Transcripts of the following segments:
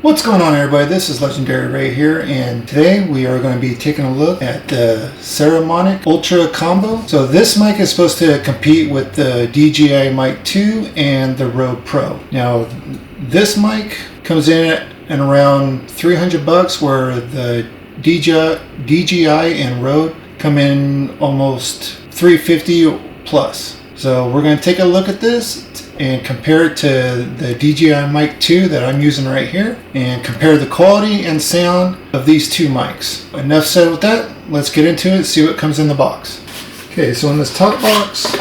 What's going on, everybody? This is Legendary Ray here, and today we are going to be taking a look at the Saramonic Ultra combo. So this mic is supposed to compete with the DJI Mic 2 and the Rode Pro. Now this mic comes in at around $300, where the DJI and Rode come in almost $350 plus. So we're going to take a look at this and compare it to the DJI Mic 2 that I'm using right here, and compare the quality and sound of these two mics. Enough said with that, let's get into it, see what comes in the box. Okay, so in this top box,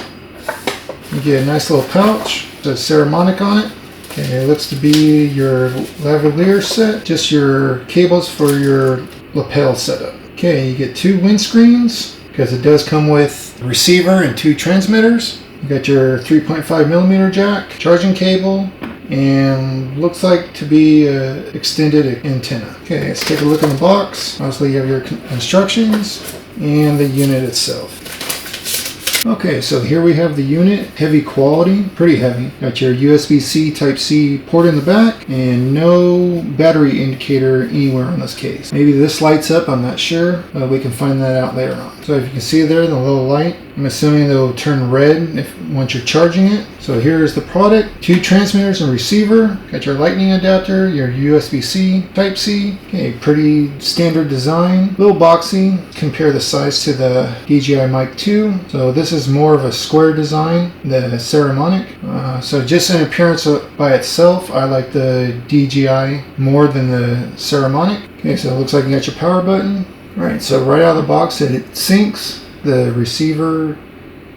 you get a nice little pouch, it says Saramonic on it. Okay, it looks to be your lavalier set, just your cables for your lapel setup. Okay, you get two windscreens, because it does come with a receiver and two transmitters. You got your 3.5mm jack, charging cable, and looks like to be an extended antenna. Okay, let's take a look in the box. Obviously you have your instructions and the unit itself. Okay, so here we have the unit, heavy quality, pretty heavy. Got your USB-C Type-C port in the back, and no battery indicator anywhere on this case. Maybe this lights up, I'm not sure, but we can find that out later on. So if you can see there, the little light, I'm assuming it'll turn red once you're charging it. So here's the product, two transmitters and receiver. Got your lightning adapter, your USB-C Type-C. Okay, pretty standard design, a little boxy. Compare the size to the DJI Mic 2. So this is more of a square design, the Saramonic. So just in appearance by itself, I like the DJI more than the Saramonic. Okay, so it looks like you got your power button. All right, so right out of the box it syncs. The receiver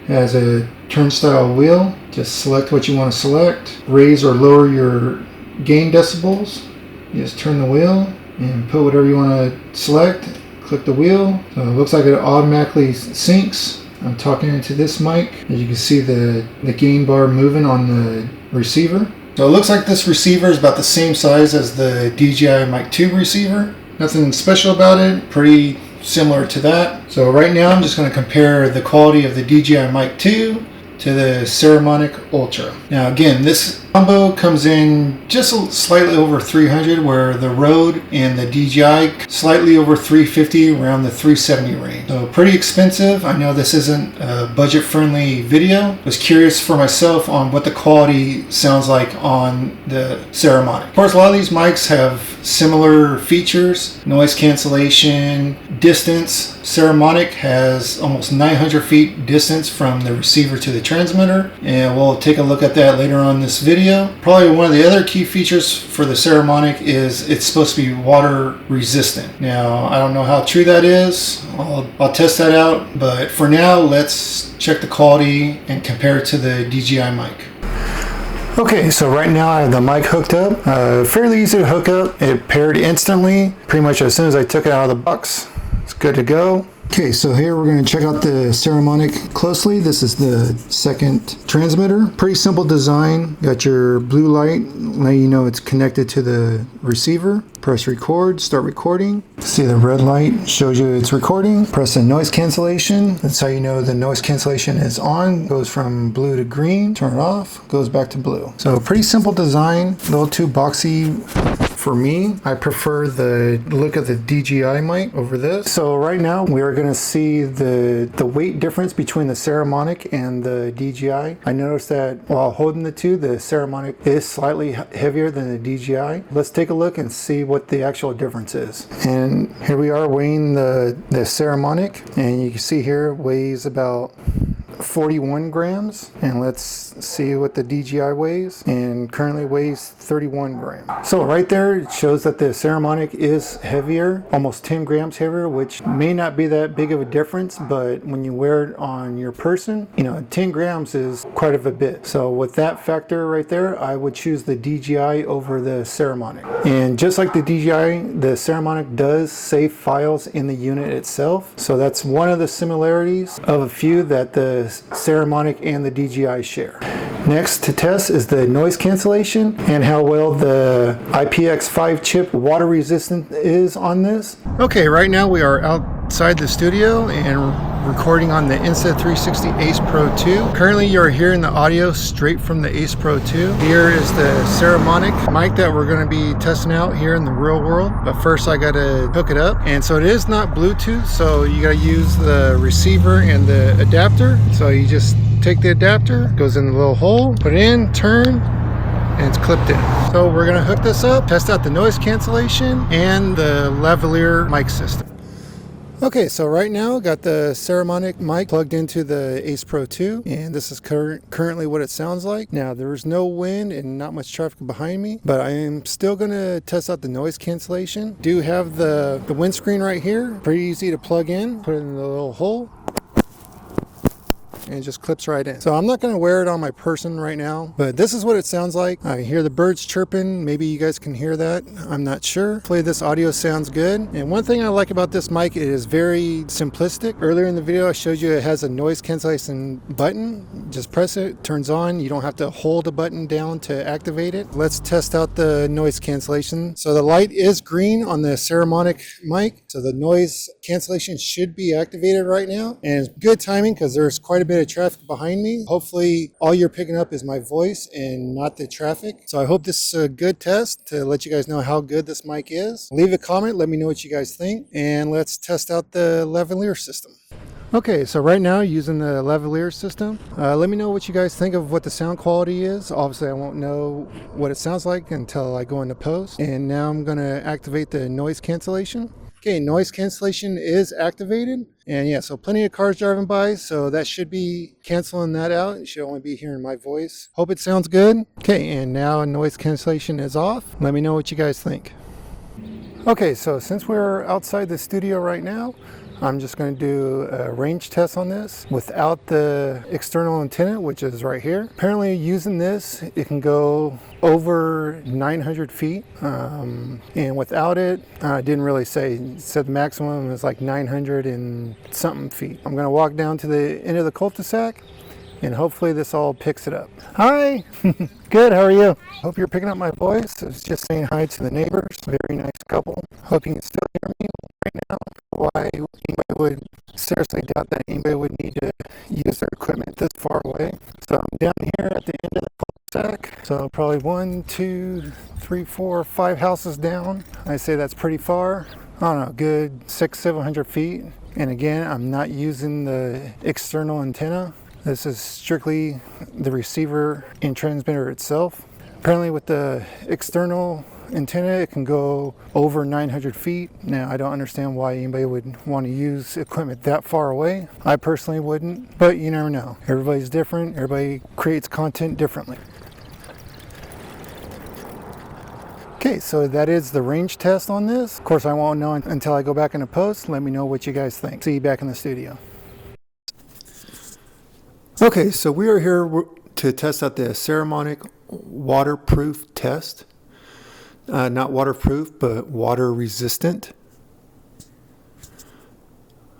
has a turnstile wheel. Just select what you want to select. Raise or lower your gain decibels. You just turn the wheel and put whatever you want to select. Click the wheel. So it looks like it automatically syncs. I'm talking into this mic. As you can see, the gain bar moving on the receiver. So it looks like this receiver is about the same size as the DJI Mic 2 receiver. Nothing special about it. Pretty similar to that. So right now I'm just going to compare the quality of the DJI Mic 2 to the Saramonic Ultra. Now again, this combo comes in just slightly over $300, where the Rode and the DJI slightly over $350, around the $370 range. So pretty expensive. I know this isn't a budget-friendly video. I was curious for myself on what the quality sounds like on the Saramonic. Of course, a lot of these mics have similar features: noise cancellation, distance. Saramonic has almost 900 feet distance from the receiver to the transmitter, and we'll take a look at that later on in this video. Probably one of the other key features for the Saramonic is it's supposed to be water resistant. Now I don't know how true that is. I'll test that out, but for now let's check the quality and compare it to the DJI mic. Okay, so right now I have the mic hooked up. Fairly easy to hook up. It paired instantly, pretty much as soon as I took it out of the box. It's good to go. Okay, so here we're going to check out the Saramonic closely. This is the second transmitter. Pretty simple design. Got your blue light, letting you know it's connected to the receiver. Press record, start recording. See the red light shows you it's recording. Press the noise cancellation. That's how you know the noise cancellation is on. Goes from blue to green. Turn it off, goes back to blue. So pretty simple design, a little too boxy for me. I prefer the look of the DJI mic over this. So right now we are going to see the weight difference between the Saramonic and the DJI. I noticed that while holding the two, the Saramonic is slightly heavier than the DJI. Let's take a look and see what the actual difference is. And here we are weighing the Saramonic, and you can see here it weighs about 41 grams, and let's see what the DJI weighs, and currently weighs 31 grams. So right there it shows that the Saramonic is heavier, almost 10 grams heavier, which may not be that big of a difference, but when you wear it on your person, 10 grams is quite of a bit. So with that factor right there, I would choose the DJI over the Saramonic. And just like the DJI, the Saramonic does save files in the unit itself. So that's one of the similarities of a few that the Saramonic and the DJI share. Next to test is the noise cancellation and how well the IPX5 chip water resistant is on this. Okay, right now we are outside the studio and recording on the Insta360 Ace Pro 2. Currently you're hearing the audio straight from the Ace Pro 2. Here is the Saramonic mic that we're going to be testing out here in the real world. But first I got to hook it up. And so it is not Bluetooth, so you got to use the receiver and the adapter. So you just take the adapter, goes in the little hole, put it in, turn, and it's clipped in. So we're gonna hook this up, test out the noise cancellation and the lavalier mic system. Okay, so right now got the Saramonic mic plugged into the Ace Pro 2, and this is currently what it sounds like. Now there's no wind and not much traffic behind me, but I am still gonna test out the noise cancellation. Do have the windscreen right here, pretty easy to plug in, put it in the little hole, and it just clips right in. So I'm not going to wear it on my person right now, but this is what it sounds like. I hear the birds chirping. Maybe you guys can hear that. I'm not sure. Hopefully this audio sounds good. And one thing I like about this mic, it is very simplistic. Earlier in the video I showed you it has a noise cancellation button. Just press it, it turns on. You don't have to hold the button down to activate it. Let's test out the noise cancellation. So the light is green on the Saramonic mic, so the noise cancellation should be activated right now. And it's good timing because there's quite a bit of traffic behind me. Hopefully all you're picking up is my voice and not the traffic. So I hope this is a good test to let you guys know how good this mic is. Leave a comment, let me know what you guys think, and let's test out the lavalier system. Okay, so right now using the lavalier system, let me know what you guys think of what the sound quality is. Obviously I won't know what it sounds like until I go into post. And now I'm going to activate the noise cancellation. Okay, noise cancellation is activated, and yeah, so plenty of cars driving by, so that should be canceling that out. You should only be hearing my voice. Hope it sounds good. Okay, and now noise cancellation is off. Let me know what you guys think. Okay, so since we're outside the studio right now, I'm just going to do a range test on this without the external antenna, which is right here. Apparently using this, it can go over 900 feet. And without it, I didn't really say. It said the maximum is like 900 and something feet. I'm going to walk down to the end of the cul-de-sac, and hopefully this all picks it up. Hi! Good, how are you? Hope you're picking up my voice. I was just saying hi to the neighbors. Very nice couple. Hope you can still hear me right now. Why anybody would seriously doubt that anybody would need to use their equipment this far away. So I'm down here at the end of the cul-de-sac. So probably 1, 2, 3, 4, 5 houses down. I say that's pretty far. I don't know, good 600-700 feet. And again, I'm not using the external antenna. This is strictly the receiver and transmitter itself. Apparently with the external antenna, it can go over 900 feet. Now, I don't understand why anybody would want to use equipment that far away. I personally wouldn't, but you never know. Everybody's different. Everybody creates content differently. Okay, so that is the range test on this. Of course, I won't know until I go back into post. Let me know what you guys think. See you back in the studio. Okay, so we are here to test out the Saramonic waterproof test. Not waterproof, but water resistant.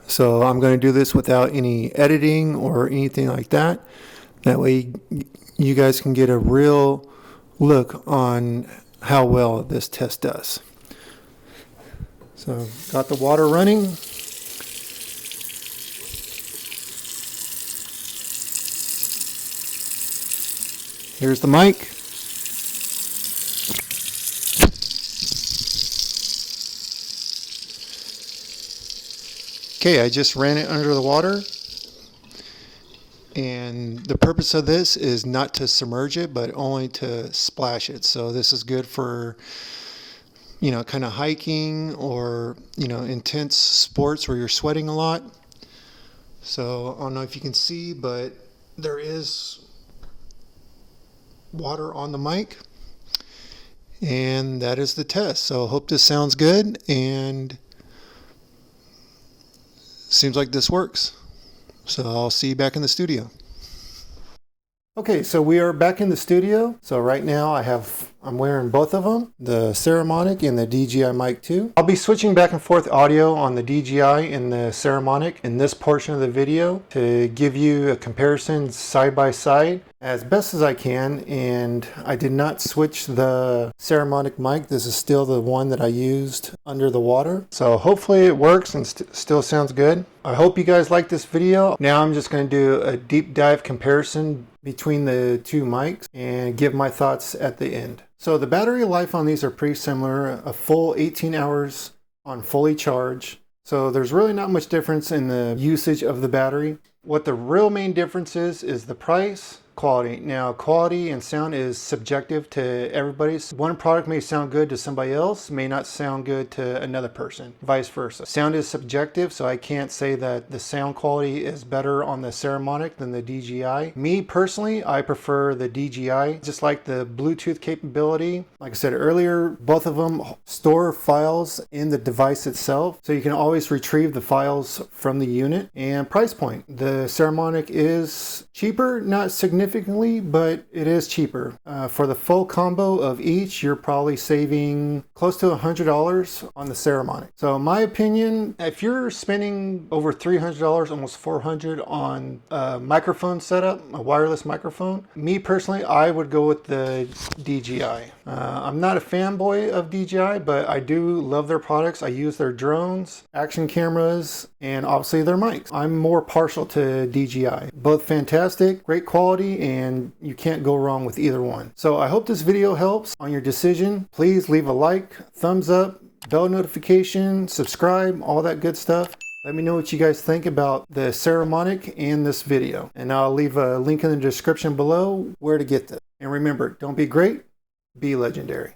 So I'm going to do this without any editing or anything like that. That way you guys can get a real look on how well this test does. So got the water running. Here's the mic. Okay, I just ran it under the water, and the purpose of this is not to submerge it, but only to splash it. So this is good for, kind of hiking or, intense sports where you're sweating a lot. So I don't know if you can see, but there is water on the mic, and that is the test. So I hope this sounds good, and seems like this works. So I'll see you back in the studio. Okay, so we are back in the studio. So right now I'm wearing both of them, the Saramonic and the DJI Mic 2. I'll be switching back and forth audio on the DJI and the Saramonic in this portion of the video to give you a comparison side by side as best as I can. And I did not switch the Saramonic mic. This is still the one that I used under the water. So hopefully it works and still sounds good. I hope you guys like this video. Now I'm just going to do a deep dive comparison between the two mics and give my thoughts at the end. So the battery life on these are pretty similar, a full 18 hours on fully charged. So there's really not much difference in the usage of the battery. What the real main difference is the price, quality. Now, quality and sound is subjective to everybody. One product may sound good to somebody else, may not sound good to another person, vice versa. Sound is subjective, so I can't say that the sound quality is better on the Saramonic than the DJI. Me personally, I prefer the DJI. Just like the Bluetooth capability, like I said earlier, both of them store files in the device itself, so you can always retrieve the files from the unit. And price point, the Saramonic is cheaper, not significantly, but it is cheaper. For the full combo of each, you're probably saving close to $100 on the Saramonic. So in my opinion, if you're spending over $300, almost $400 on a microphone setup, a wireless microphone, me personally, I would go with the DJI. I'm not a fanboy of DJI, but I do love their products. I use their drones, action cameras, and obviously their mics. I'm more partial to DJI. Both fantastic, great quality, and you can't go wrong with either one. So I hope this video helps on your decision. Please leave a like, thumbs up, bell notification, subscribe, all that good stuff. Let me know what you guys think about the Saramonic and this video. And I'll leave a link in the description below where to get this. And remember, don't be great, be legendary.